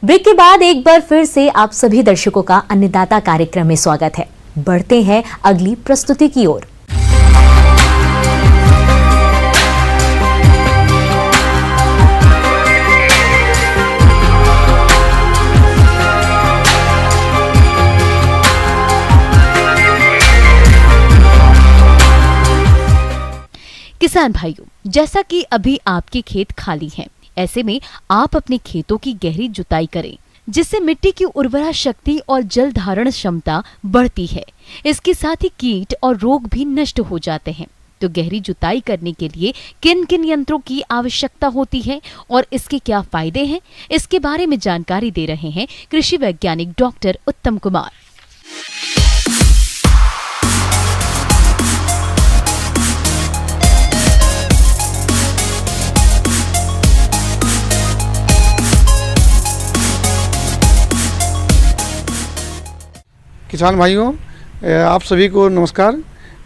Break के बाद एक बार फिर से आप सभी दर्शकों का अन्नदाता कार्यक्रम में स्वागत है। बढ़ते हैं अगली प्रस्तुति की ओर। किसान भाइयों, जैसा कि अभी आपके खेत खाली हैं, ऐसे में आप अपने खेतों की गहरी जुताई करें, जिससे मिट्टी की उर्वरा शक्ति और जल धारण क्षमता बढ़ती है। इसके साथ ही कीट और रोग भी नष्ट हो जाते हैं। तो गहरी जुताई करने के लिए किन किन यंत्रों की आवश्यकता होती है और इसके क्या फायदे हैं, इसके बारे में जानकारी दे रहे हैं कृषि वैज्ञानिक डॉक्टर उत्तम कुमार। किसान भाइयों, आप सभी को नमस्कार।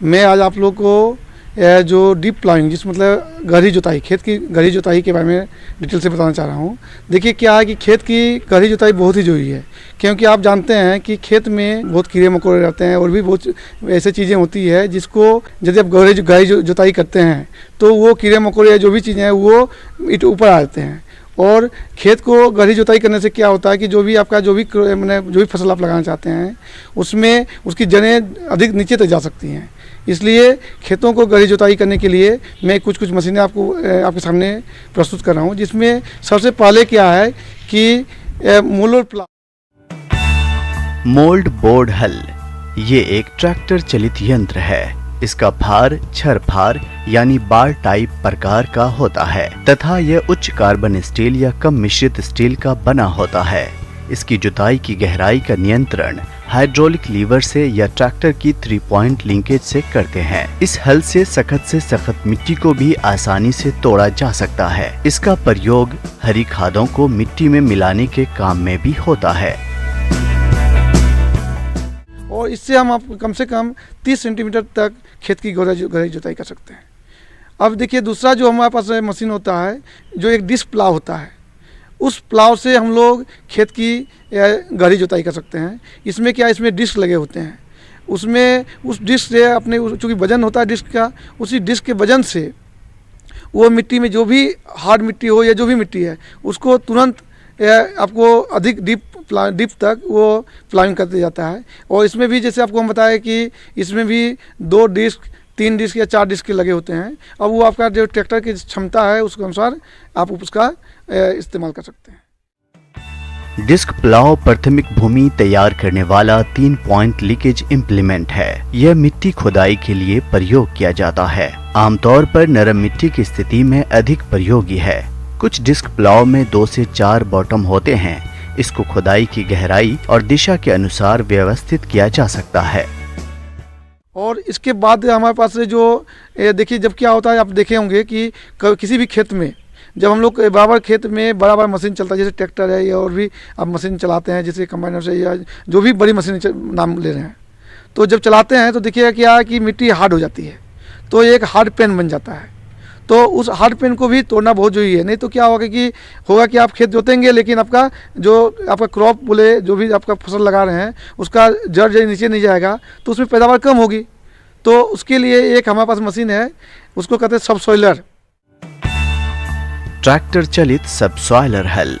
मैं आज आप लोग को जो डीप प्लाइंग, जिस मतलब गहरी जुताई, खेत की गहरी जुताई के बारे में डिटेल से बताना चाह रहा हूँ। देखिए क्या है कि खेत की गहरी जुताई बहुत ही ज़रूरी है, क्योंकि आप जानते हैं कि खेत में बहुत कीड़े मकोड़े रहते हैं और भी बहुत ऐसी चीज़ें होती है जिसको यदि आप गहरी जुताई करते हैं तो वो कीड़े मकोड़े जो भी चीज़ें हैं वो ऊपर आ जाते हैं। और खेत को गहरी जुताई करने से क्या होता है कि जो भी फसल आप लगाना चाहते हैं उसमें उसकी जड़ें अधिक नीचे तक जा सकती हैं। इसलिए खेतों को गहरी जुताई करने के लिए मैं कुछ मशीनें आपके सामने प्रस्तुत कर रहा हूं, जिसमें सबसे पहले क्या है कि मोल्ड बोर्ड हल ये एक ट्रैक्टर चलित यंत्र है। इसका फार छर फार यानी बार टाइप प्रकार का होता है तथा यह उच्च कार्बन स्टील या कम मिश्रित स्टील का बना होता है। इसकी जुताई की गहराई का नियंत्रण हाइड्रोलिक लीवर से या ट्रैक्टर की 3 पॉइंट लिंकेज से करते हैं। इस हल से सख्त मिट्टी को भी आसानी से तोड़ा जा सकता है। इसका प्रयोग हरी खादों को मिट्टी में मिलाने के काम में भी होता है और इससे हम कम से कम 30 सेंटीमीटर तक खेत की गहरी जुताई कर सकते हैं। अब देखिए दूसरा जो हमारे पास मशीन होता है, जो एक डिस्क प्लाव होता है, उस प्लाव से हम लोग खेत की गहरी जुताई कर सकते हैं। इसमें क्या, इसमें डिस्क लगे होते हैं, उसमें उस डिस्क से अपने चूँकि वजन होता है डिस्क का, उसी डिस्क के वजन से वो मिट्टी में जो भी हार्ड मिट्टी हो या जो भी मिट्टी है उसको तुरंत आपको अधिक डीप तक वो प्लाविंग करते जाता है। और इसमें भी जैसे आपको हम बताएं कि इसमें भी 2 डिस्क 3 डिस्क या 4 डिस्क लगे होते हैं। अब वो आपका जो ट्रैक्टर की क्षमता है उसके अनुसार आप उसका इस्तेमाल कर सकते हैं। डिस्क प्लाव प्राथमिक भूमि तैयार करने वाला 3 पॉइंट लीकेज इम्प्लीमेंट है। यह मिट्टी खुदाई के लिए प्रयोग किया जाता है। आमतौर पर नरम मिट्टी की स्थिति में अधिक प्रयोगी है। कुछ डिस्क प्लाव में 2 से 4 बॉटम होते हैं। इसको खुदाई की गहराई और दिशा के अनुसार व्यवस्थित किया जा सकता है। और इसके बाद हमारे पास जो देखिए, जब क्या होता है आप देखे होंगे कि किसी भी खेत में जब हम लोग बराबर खेत में बड़ा मशीन चलता है, जैसे ट्रैक्टर है या और भी आप मशीन चलाते हैं, जैसे कंबाइनर से या जो भी बड़ी मशीन नाम ले रहे हैं, तो जब चलाते हैं तो देखिए क्या है कि मिट्टी हार्ड हो जाती है, तो एक हार्ड पेन बन जाता है। तो उस हार्ड पेन को भी तोड़ना बहुत जरूरी है, नहीं तो क्या होगा कि आप खेत जोतेंगे लेकिन आपका क्रॉप बोले जो भी आपका फसल लगा रहे हैं उसका जड़ नीचे नहीं जाएगा तो उसमें पैदावार कम होगी। तो उसके लिए एक हमारे पास मशीन है, उसको कहते हैं सबसॉइलर। ट्रैक्टर चलित सबसॉइलर हल।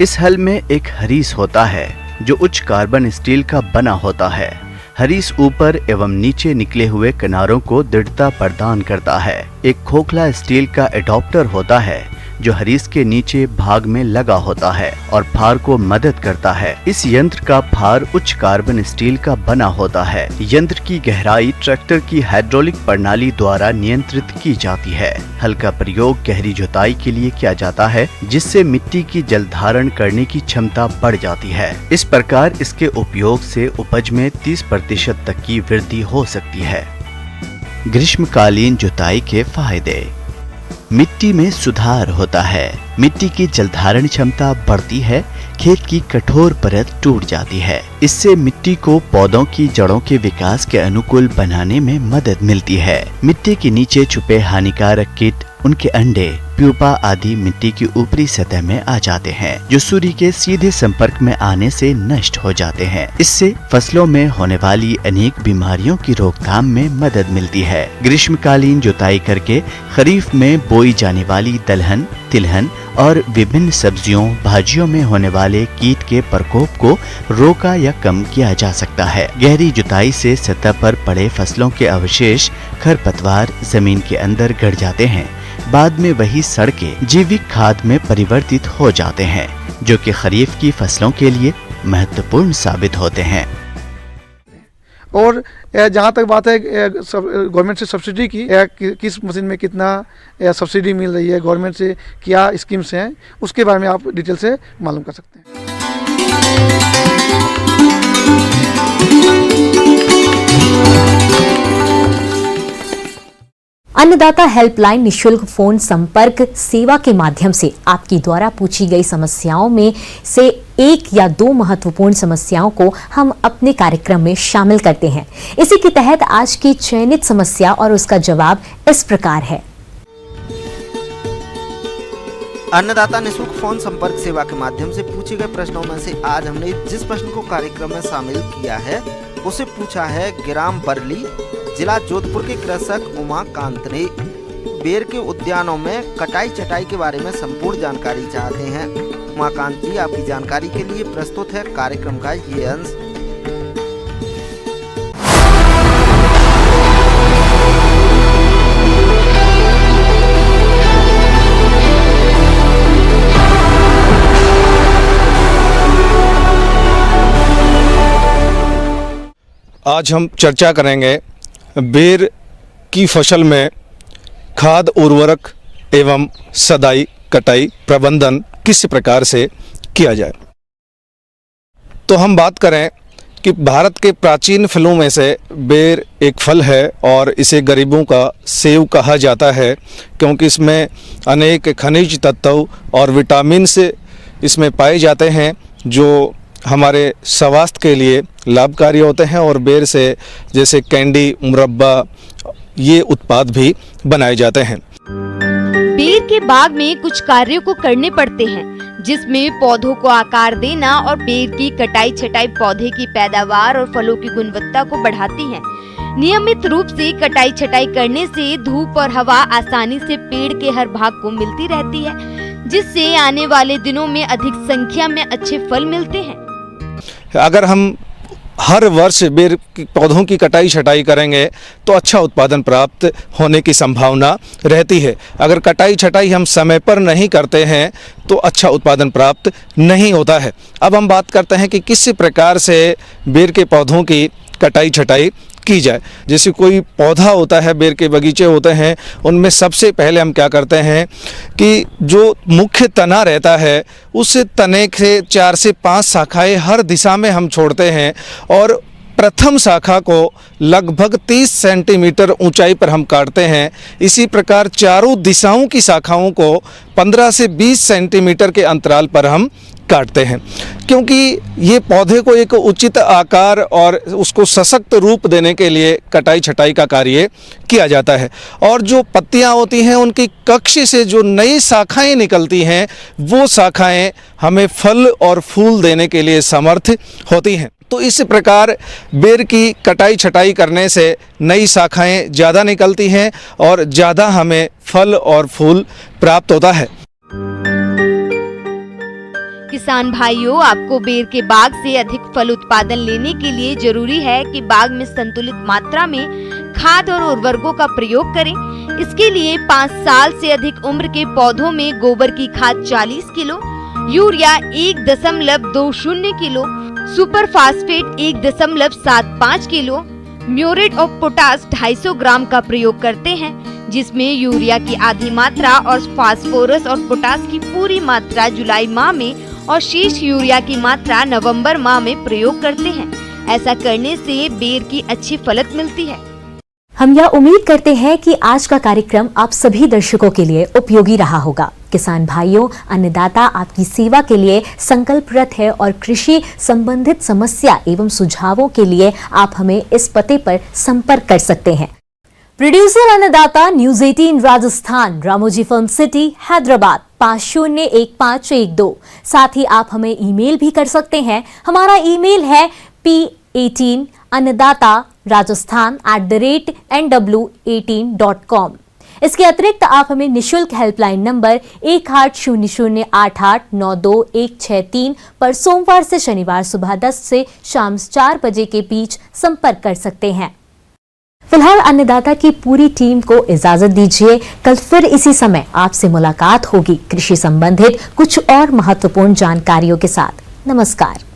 इस हल में एक हरीस होता है जो उच्च कार्बन स्टील का बना होता है। हरीस ऊपर एवं नीचे निकले हुए किनारों को दृढ़ता प्रदान करता है। एक खोखला स्टील का एडॉप्टर होता है जो हरीस के नीचे भाग में लगा होता है और फार को मदद करता है। इस यंत्र का फार उच्च कार्बन स्टील का बना होता है। यंत्र की गहराई ट्रैक्टर की हाइड्रोलिक प्रणाली द्वारा नियंत्रित की जाती है। हल का प्रयोग गहरी जुताई के लिए किया जाता है, जिससे मिट्टी की जल धारण करने की क्षमता बढ़ जाती है। इस प्रकार इसके उपयोग से उपज में 30% तक की वृद्धि हो सकती है। ग्रीष्मकालीन जुताई के फायदे। मिट्टी में सुधार होता है। मिट्टी की जलधारण क्षमता बढ़ती है। खेत की कठोर परत टूट जाती है। इससे मिट्टी को पौधों की जड़ों के विकास के अनुकूल बनाने में मदद मिलती है। मिट्टी के नीचे छुपे हानिकारक कीट, उनके अंडे प्यूपा आदि मिट्टी की ऊपरी सतह में आ जाते हैं, जो सूर्य के सीधे संपर्क में आने से नष्ट हो जाते हैं। इससे फसलों में होने वाली अनेक बीमारियों की रोकथाम में मदद मिलती है। ग्रीष्मकालीन जुताई करके खरीफ में बोई जाने वाली दलहन, तिलहन और विभिन्न सब्जियों, भाजियों में होने वाले कीट के प्रकोप को रोका या कम किया जा सकता है। गहरी जुताई से सतह पर पड़े फसलों के अवशेष, खरपतवार जमीन के अंदर गड़ जाते हैं। बाद में वही सड़ के जैविक खाद में परिवर्तित हो जाते हैं, जो कि खरीफ की फसलों के लिए महत्वपूर्ण साबित होते हैं। और जहाँ तक बात है गवर्नमेंट से सब्सिडी की, किस मशीन में कितना सब्सिडी मिल रही है, गवर्नमेंट से क्या स्कीम्स हैं, उसके बारे में आप डिटेल से मालूम कर सकते हैं। अन्नदाता हेल्पलाइन निशुल्क फोन संपर्क सेवा के माध्यम से आपकी द्वारा पूछी गई समस्याओं में से एक या दो महत्वपूर्ण समस्याओं को हम अपने कार्यक्रम में शामिल करते हैं। इसी के तहत आज की चयनित समस्या और उसका जवाब इस प्रकार है। अन्नदाता निःशुल्क फोन संपर्क सेवा के माध्यम से पूछे गए प्रश्नों में से आज हमने जिस प्रश्न को कार्यक्रम में शामिल किया है उसे पूछा है ग्राम बरली, जिला जोधपुर के कृषक उमाकांत ने। बेर के उद्यानों में कटाई छटाई के बारे में संपूर्ण जानकारी चाहते हैं। उमाकांत जी, आपकी जानकारी के लिए प्रस्तुत है कार्यक्रम का ये अंश। आज हम चर्चा करेंगे बेर की फसल में खाद, उर्वरक एवं सदाई कटाई प्रबंधन किस प्रकार से किया जाए। तो हम बात करें कि भारत के प्राचीन फलों में से बेर एक फल है और इसे गरीबों का सेब कहा जाता है, क्योंकि इसमें अनेक खनिज तत्व और विटामिन से इसमें पाए जाते हैं जो हमारे स्वास्थ्य के लिए लाभकारी होते हैं। और बेर से जैसे कैंडी, मुरब्बा, ये उत्पाद भी बनाए जाते हैं। बेर के बाग में कुछ कार्यों को करने पड़ते हैं, जिसमें पौधों को आकार देना और बेर की कटाई छटाई पौधे की पैदावार और फलों की गुणवत्ता को बढ़ाती है। नियमित रूप से कटाई छटाई करने से धूप और हवा आसानी से पेड़ के हर भाग को मिलती रहती है, जिससे आने वाले दिनों में अधिक संख्या में अच्छे फल मिलते हैं। अगर हम हर वर्ष बेर की पौधों की कटाई छटाई करेंगे तो अच्छा उत्पादन प्राप्त होने की संभावना रहती है। अगर कटाई छटाई हम समय पर नहीं करते हैं तो अच्छा उत्पादन प्राप्त नहीं होता है। अब हम बात करते हैं कि किस प्रकार से बेर के पौधों की कटाई छटाई की जाए। जैसे कोई पौधा होता है, बेर के बगीचे होते हैं, उनमें सबसे पहले हम क्या करते हैं कि जो मुख्य तना रहता है उस तने से 4 से 5 शाखाएं हर दिशा में हम छोड़ते हैं और प्रथम शाखा को लगभग 30 सेंटीमीटर ऊंचाई पर हम काटते हैं। इसी प्रकार चारों दिशाओं की शाखाओं को 15 से 20 सेंटीमीटर के अंतराल पर हम काटते हैं, क्योंकि ये पौधे को एक उचित आकार और उसको सशक्त रूप देने के लिए कटाई छटाई का कार्य किया जाता है। और जो पत्तियां होती हैं उनकी कक्ष से जो नई शाखाएं निकलती हैं वो शाखाएं हमें फल और फूल देने के लिए समर्थ होती हैं। तो इस प्रकार बेर की कटाई छटाई करने से नई शाखाएं ज़्यादा निकलती हैं और ज़्यादा हमें फल और फूल प्राप्त होता है। किसान भाइयों, आपको बेर के बाग से अधिक फल उत्पादन लेने के लिए जरूरी है कि बाग में संतुलित मात्रा में खाद और उर्वरकों का प्रयोग करें। इसके लिए 5 साल से अधिक उम्र के पौधों में गोबर की खाद 40 kilo, urea 1.20 kilo, super phosphate 1.75 kilo, muriate of potash 250 ग्राम का प्रयोग करते हैं, जिसमें यूरिया की आधी मात्रा और फास्फोरस और पोटाश की पूरी मात्रा जुलाई माह में और शेष यूरिया की मात्रा नवंबर माह में प्रयोग करते हैं। ऐसा करने से बेर की अच्छी फलत मिलती है। हम यह उम्मीद करते हैं कि आज का कार्यक्रम आप सभी दर्शकों के लिए उपयोगी रहा होगा। किसान भाइयों, अन्नदाता आपकी सेवा के लिए संकल्परत है और कृषि संबंधित समस्या एवं सुझावों के लिए आप हमें इस पते पर संपर्क कर सकते हैं। प्रोड्यूसर अन्नदाता news 18 Rajasthan, Ramoji film city, Hyderabad 501512। साथ ही आप हमें ईमेल भी कर सकते हैं। हमारा ईमेल है p18annadatarajasthan@nw18.com। इसके अतिरिक्त आप हमें निशुल्क हेल्पलाइन नंबर 180088921163 पर सोमवार से शनिवार सुबह 10 से शाम 4 बजे के बीच संपर्क कर सकते हैं। फिलहाल अन्नदाता की पूरी टीम को इजाजत दीजिए। कल फिर इसी समय आपसे मुलाकात होगी कृषि संबंधित कुछ और महत्वपूर्ण जानकारियों के साथ। नमस्कार।